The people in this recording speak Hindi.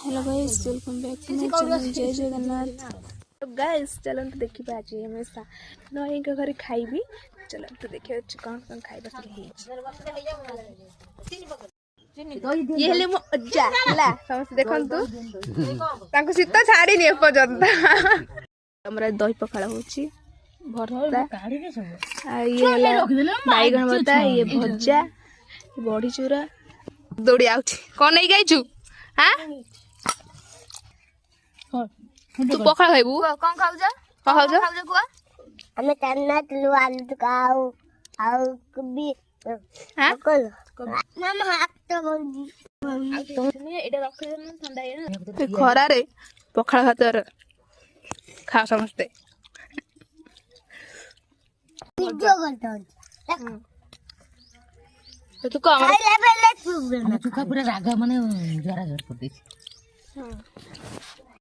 Hello guys, welcome back to my channel जय जगन्नाथ। तो गाइस चलନ୍ତୁ ଦେଖିବା ଆଜି ଆମେ ନଈଙ୍କ ଘରେ ଖାଇବି। ଚଲନ୍ତୁ ଦେଖିବା କଣ କଣ ଖାଇବା ସବୁ ହେଇଛି। ये हेले मो अज्जा ହେଲା ସମସ୍ତେ ଦେଖନ୍ତୁ ତାଙ୍କୁ ଶୀତ ଛାଡ଼ିନି ଏପର୍ଯ୍ୟନ୍ତ। ଆମର ଦହି ପଖାଳ ହଉଛି, ଭର୍ତ୍ତା ଇଏ ହେଲା ବାଇଗଣ ଭର୍ତ୍ତା, ଇଏ ଭଜା, ବଢି ଚୁରା। ଦୌଡ଼ି ଆଉଛି କଣ ନେଇକି ଆଇଛୁ? हाँ तू पखाल खाइबू कौन खाउजा कौन खाउजा कुआ हमें टन्ना किलो आलू खाओ आउ कभी हां मामा हाथ तो बोली तुमने एटा रख दे ना ठंडा है ना खरा रे पखाल भातर खा समझते वीडियो करता तो तू कौन खाई ले तू का पूरा रागा माने जरा जर कर दे।